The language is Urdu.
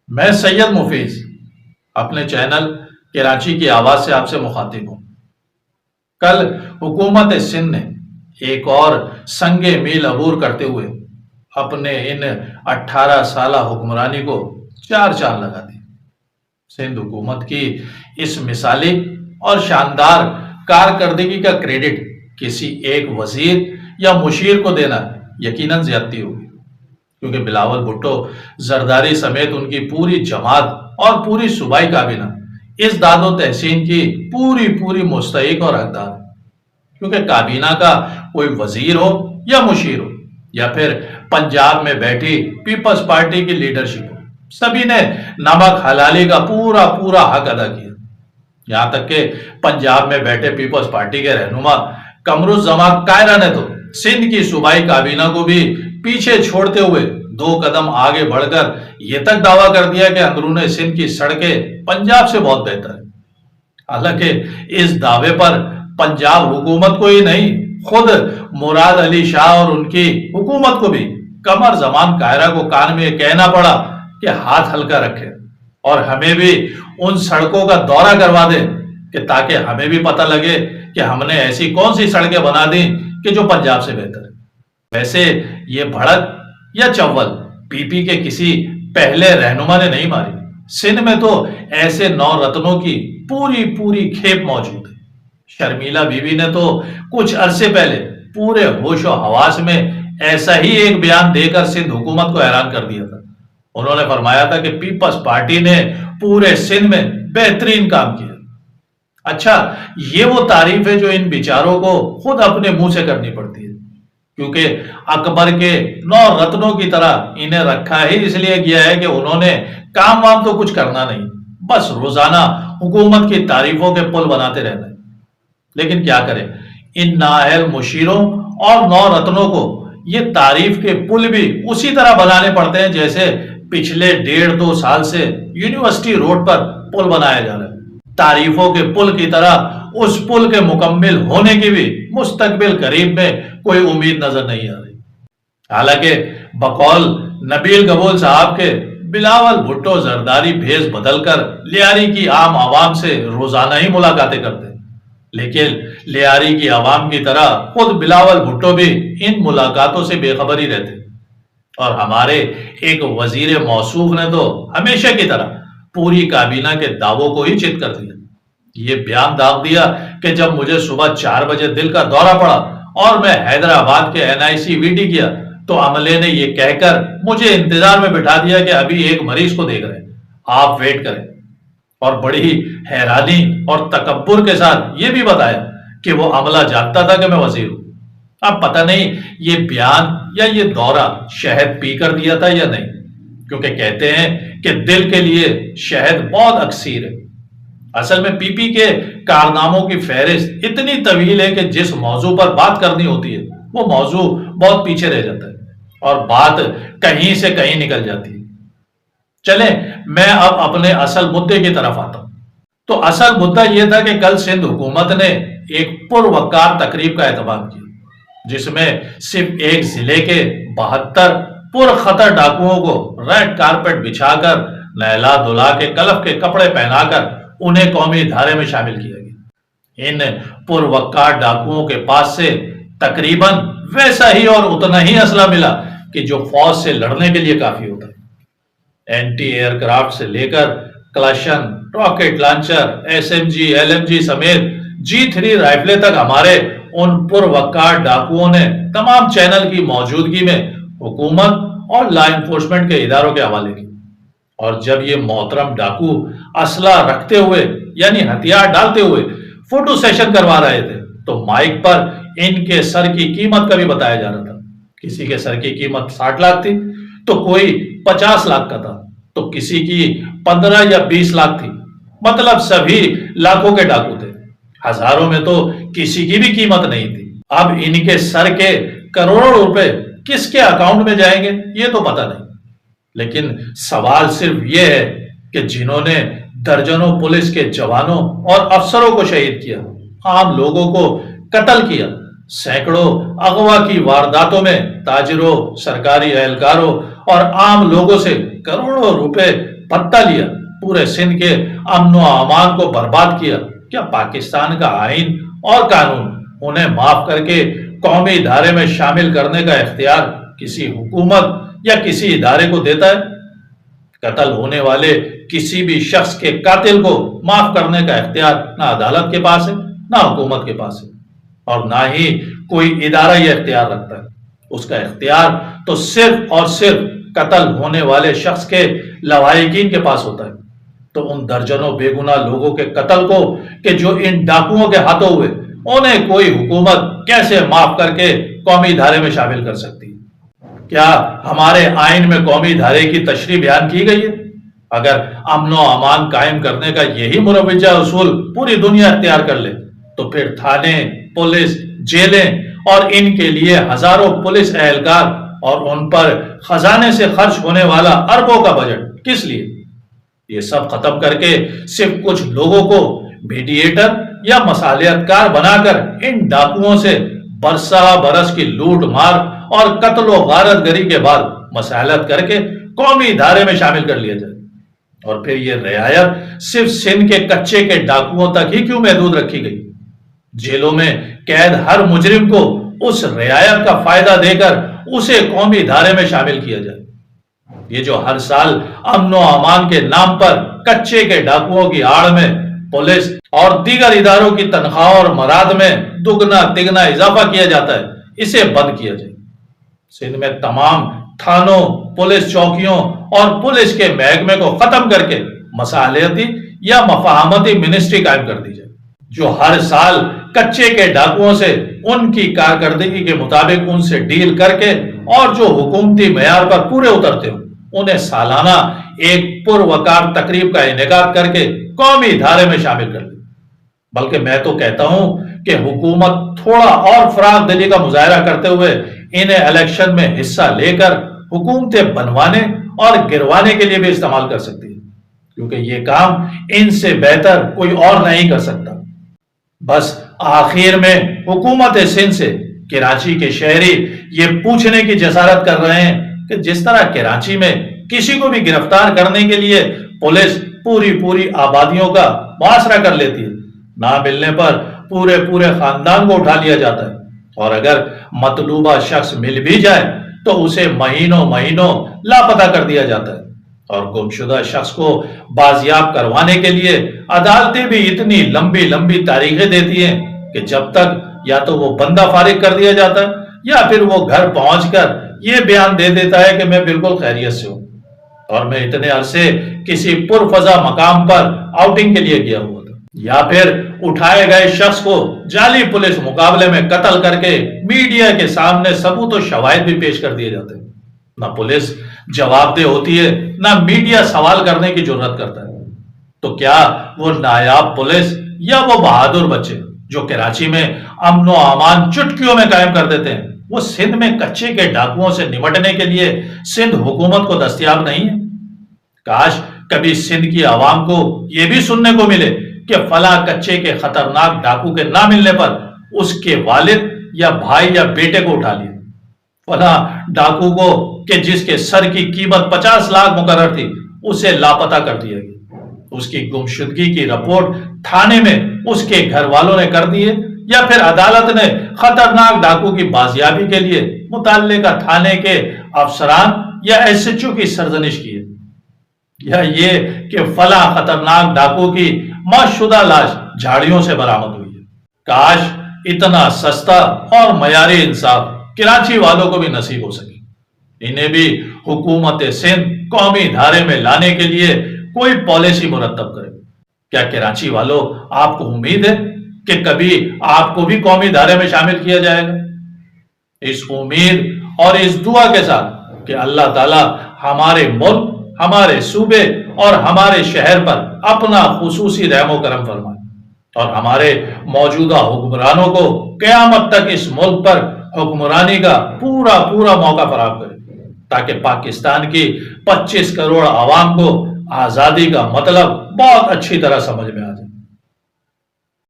میں سید مفیز اپنے چینل کراچی کی آواز سے آپ سے مخاطب ہوں۔ کل حکومت سندھ نے ایک اور سنگ میل عبور کرتے ہوئے اپنے ان 18 سالہ حکمرانی کو چار چاند لگا دی۔ سندھ حکومت کی اس مثالی اور شاندار کارکردگی کا کریڈٹ کسی ایک وزیر یا مشیر کو دینا یقیناً زیادتی ہوگی، کیونکہ بلاول بھٹو زرداری سمیت ان کی پوری جماعت اور پوری صوبائی کابینہ اس داد و تحسین کی پوری مستحق اور حقدار ہے۔ کیونکہ کابینہ کا کوئی وزیر ہو یا مشیر ہو یا پھر پنجاب میں بیٹھی پیپلز پارٹی کی لیڈرشپ ہو، سبھی نے نمک حلالی کا پورا حق ادا کیا۔ یہاں تک کہ پنجاب میں بیٹھے پیپلز پارٹی کے رہنما قمرالزمان کائرہ نے تو سندھ کی صوبائی کابینہ کو بھی پیچھے چھوڑتے ہوئے 2 قدم آگے بڑھ کر یہ تک دعویٰ کر دیا کہ اندرون سندھ کی سڑکیں پنجاب سے بہت بہتر ہیں۔ حالانکہ اس دعوے پر پنجاب حکومت کو ہی نہیں، خود مراد علی شاہ اور ان کی حکومت کو بھی قمرزمان کائرہ کو کان میں کہنا پڑا کہ ہاتھ ہلکا رکھے اور ہمیں بھی ان سڑکوں کا دورہ کروا دے کہ تاکہ ہمیں بھی پتہ لگے کہ ہم نے ایسی کون سی سڑکیں بنا دی کہ جو پنجاب سے بہتر ہے۔ ویسے یہ بھڑک یا چول پی پی کے کسی پہلے رہنما نے نہیں ماری، سندھ میں تو ایسے 9 رتنوں کی پوری کھیپ موجود ہے۔ شرمیلا بی بی نے تو کچھ عرصے پہلے پورے ہوش و حواس میں ایسا ہی ایک بیان دے کر سندھ حکومت کو حیران کر دیا تھا۔ انہوں نے فرمایا تھا کہ پیپلز پارٹی نے پورے سندھ میں بہترین کام کیا۔ اچھا، یہ وہ تعریف ہے جو ان بیچاروں کو خود اپنے منہ سے کرنی پڑتی ہے، کیونکہ اکبر کے 9 رتنوں کی طرح انہیں رکھا ہی اس لیے گیا ہے کہ انہوں نے کام وام تو کچھ کرنا نہیں، بس روزانہ حکومت کی تعریفوں کے پل بناتے رہنا ہے۔ لیکن کیا کریں، ان نااہل مشیروں اور 9 رتنوں کو یہ تعریف کے پل بھی اسی طرح بنانے پڑتے ہیں جیسے پچھلے 1.5-2 سال سے یونیورسٹی روڈ پر پل بنایا جا رہا ہے۔ تعریفوں کے پل کی طرح اس پل کے مکمل ہونے کی بھی مستقبل قریب میں کوئی امید نظر نہیں آ رہی۔ حالانکہ بقول نبیل قبول صاحب کے بلاول بھٹو زرداری بھیس بدل کر لیاری کی عام عوام سے روزانہ ہی ملاقاتیں کرتے، لیکن لیاری کی عوام کی طرح خود بلاول بھٹو بھی ان ملاقاتوں سے بے خبر ہی رہتے، اور ہمارے ایک وزیر موصوف نے تو ہمیشہ کی طرح پوری کابینہ کے دعووں کو ہی چت کر دیا۔ یہ بیان داغ دیا کہ جب مجھے صبح 4 بجے دل کا دورہ پڑا اور میں حیدرآباد کے NIC VT کیا تو عملے نے یہ کہہ کر مجھے انتظار میں بٹھا دیا کہ ابھی ایک مریض کو دیکھ رہے ہیں، آپ ویٹ کریں، اور بڑی حیرانی اور تکبر کے ساتھ یہ بھی بتایا کہ وہ عملہ جانتا تھا کہ میں وزیر ہوں۔ اب پتہ نہیں یہ بیان یا یہ دورہ شہد پی کر دیا تھا یا نہیں، کیونکہ کہتے ہیں کہ دل کے لیے شہد بہت اکسیر ہے۔ اصل میں پی پی کے کارناموں کی فہرست اتنی طویل ہے کہ جس موضوع پر بات کرنی ہوتی ہے وہ موضوع بہت پیچھے رہ جاتا ہے اور بات کہیں سے کہیں نکل جاتی ہے۔ چلیں میں اب اپنے اصل مدعے کی طرف آتا ہوں۔ تو اصل مدعا یہ تھا کہ کل سندھ حکومت نے ایک پروقار تقریب کا اہتمام کیا، جس میں صرف ایک ضلع کے 72 پرخطر ڈاکوؤں کو ریڈ کارپٹ بچھا کر نہلا دھلا کے کلف کے کپڑے پہنا کر انہیں قومی دھارے میں شامل کیا گیا۔ ان پروقار ڈاکوؤں کے پاس سے تقریباً ویسا ہی اور اتنا ہی اسلحہ ملا کہ جو فوج سے لڑنے کے لیے کافی ہوتا ہے۔ اینٹی ایئر کرافٹ سے لے کر کلاشن، راکٹ لانچر، SMG، LMG سمیت G3 رائفلیں تک ہمارے ان پروقار ڈاکوؤں نے تمام چینل کی موجودگی میں حکومت اور لا انفورسمنٹ کے اداروں کے حوالے کی۔ اور جب یہ محترم ڈاکو اسلحہ رکھتے ہوئے یعنی ہتھیار ڈالتے ہوئے فوٹو سیشن کروا رہے تھے تو مائک پر ان کے سر کی قیمت کا بھی بتایا جا رہا تھا۔ کسی کے سر کی قیمت 60 لاکھ تھی تو کوئی 50 لاکھ کا تھا تو کسی کی 15 یا 20 لاکھ تھی، مطلب سبھی لاکھوں کے ڈاکو تھے۔ ہزاروں میں تو کسی کی بھی قیمت نہیں تھی۔ اب ان کے سر کے کروڑوں روپے کس کے اکاؤنٹ میں جائیں گے یہ تو پتہ نہیں، لیکن سوال صرف یہ ہے کہ جنہوں نے درجنوں پولیس کے جوانوں اور افسروں کو شہید کیا، عام لوگوں کو قتل کیا، سینکڑوں اغوا کی وارداتوں میں تاجروں، سرکاری اہلکاروں اور عام لوگوں سے کروڑوں روپے پتہ لیا، پورے سندھ کے امن و امان کو برباد کیا، کیا پاکستان کا آئین اور قانون انہیں معاف کر کے قومی ادارے میں شامل کرنے کا اختیار کسی حکومت یا کسی ادارے کو دیتا ہے؟ قتل ہونے والے کسی بھی شخص کے قاتل کو معاف کرنے کا اختیار نہ عدالت کے پاس ہے، نہ حکومت کے پاس ہے، اور نہ ہی کوئی ادارہ یہ اختیار رکھتا ہے۔ اس کا اختیار تو صرف اور صرف قتل ہونے والے شخص کے لواحقین کے پاس ہوتا ہے۔ تو ان درجنوں بے گناہ لوگوں کے قتل کو کہ جو ان ڈاکوؤں کے ہاتھوں ہوئے، انہیں کوئی حکومت کیسے معاف کر کے قومی ادارے میں شامل کر سکتی ہے؟ کیا ہمارے آئین میں قومی ادارے کی تشریح بیان کی گئی ہے؟ اگر امن و امان قائم کرنے کا یہی مروجہ اصول پوری دنیا اختیار کر لے تو پھر تھانے، پولیس، جیلیں اور ان کے لیے ہزاروں پولیس اہلکار اور ان پر خزانے سے خرچ ہونے والا اربوں کا بجٹ کس لیے؟ یہ سب ختم کر کے صرف کچھ لوگوں کو میڈیٹر یا مصالحت کار بنا کر ان ڈاکوؤں سے برسہ برس کی لوٹ مار اور قتل و غارت گری کے بعد مصالحت کر کے قومی ادارے میں شامل کر لیا جائے۔ اور پھر یہ رعایت صرف سندھ کے کچے کے ڈاکوؤں تک ہی کیوں محدود رکھی گئی؟ جیلوں میں قید ہر مجرم کو اس رعایت کا فائدہ دے کر اسے قومی ادارے میں شامل کیا جائے۔ یہ جو ہر سال امن و امان کے نام پر کچے کے ڈاکوؤں کی آڑ میں پولیس اور دیگر اداروں کی تنخواہ اور مراد میں دگنا تگنا اضافہ کیا جاتا ہے، اسے بند کیا جائے۔ سندھ میں تمام تھانوں، پولیس چوکیوں اور پولیس کے محکمے کو ختم کر کے مصالحتی یا مفاہمتی منسٹری قائم کر دی جائے، جو ہر سال کچے کے ڈاکوؤں سے ان کی کارکردگی کے مطابق ان سے ڈیل کر کے اور جو حکومتی معیار پر پورے اترتے ہو انہیں سالانہ ایک پروقار تقریب کا انعقاد کر کے قومی ادارے میں شامل کر لے۔ بلکہ میں تو کہتا ہوں کہ حکومت تھوڑا اور فراغ دلی کا مظاہرہ کرتے ہوئے انہیں الیکشن میں حصہ لے کر حکومتیں بنوانے اور گروانے کے لیے بھی استعمال کر سکتی ہے، کیونکہ یہ کام ان سے بہتر کوئی اور نہیں کر سکتا۔ بس آخر میں حکومت سندھ سے کراچی کے شہری یہ پوچھنے کی جسارت کر رہے ہیں کہ جس طرح کراچی میں کسی کو بھی گرفتار کرنے کے لیے پولیس پوری آبادیوں کا محاصرہ کر لیتی ہے، نہ ملنے پر پورے خاندان کو اٹھا لیا جاتا ہے، اور اگر مطلوبہ شخص مل بھی جائے تو اسے مہینوں لاپتہ کر دیا جاتا ہے، اور گمشدہ شخص کو بازیاب کروانے کے لیے عدالتیں بھی اتنی لمبی تاریخیں دیتی ہیں کہ جب تک یا تو وہ بندہ فارغ کر دیا جاتا ہے یا پھر وہ گھر پہنچ کر یہ بیان دے دیتا ہے کہ میں بالکل خیریت سے ہوں اور میں اتنے عرصے کسی پرفضا مقام پر آؤٹنگ کے لیے گیا ہوا تھا، یا پھر اٹھائے گئے شخص کو جعلی پولیس مقابلے میں قتل کر کے میڈیا کے سامنے ثبوت و شواہد بھی پیش کر دیے جاتے ہیں۔ نہ پولیس جواب دہ ہوتی ہے، نہ میڈیا سوال کرنے کی جرات کرتا ہے۔ تو کیا وہ نایاب پولیس یا وہ بہادر بچے جو کراچی میں امن و امان چٹکیوں میں قائم کر دیتے ہیں، وہ سندھ میں کچے کے ڈاکوؤں سے نمٹنے کے لیے سندھ حکومت کو دستیاب نہیں ہے؟ کاش کبھی سندھ کی عوام کو یہ بھی سننے کو ملے کہ فلاں کچے کے خطرناک ڈاکو کے نہ ملنے پر اس کے والد یا بھائی یا بیٹے کو اٹھا لیا، فلاں ڈاکو کو کہ جس کے سر کی قیمت 50 لاکھ مقرر تھی اسے لاپتہ کر دیا گیا، اس کی گمشدگی کی رپورٹ تھانے میں اس کے گھر والوں نے کر دی ہے، یا پھر عدالت نے خطرناک ڈاکو کی بازیابی کے لیے متعلقہ تھانے کے افسران یا ایس ایچ او کی سرزنش کی ہے، یا یہ کہ فلاں خطرناک ڈاکو کی موت شدہ لاش جھاڑیوں سے برآمد ہوئی ہے۔ کاش اتنا سستا اور معیاری انصاف کراچی والوں کو بھی نصیب ہو سکے، انہیں بھی حکومت سندھ قومی ادارے میں لانے کے لیے کوئی پالیسی مرتب کرے۔ کیا کراچی والوں آپ کو امید ہے کہ کبھی آپ کو بھی قومی ادارے میں شامل کیا جائے گا؟ اس امید اور اس دعا کے ساتھ کہ اللہ تعالی ہمارے ملک، ہمارے صوبے اور ہمارے شہر پر اپنا خصوصی رحم و کرم فرمائے، اور ہمارے موجودہ حکمرانوں کو قیامت تک اس ملک پر حکمرانی کا پورا موقع فراہم کرے، تاکہ پاکستان کی 25 کروڑ عوام کو آزادی کا مطلب بہت اچھی طرح سمجھ میں آ جائے۔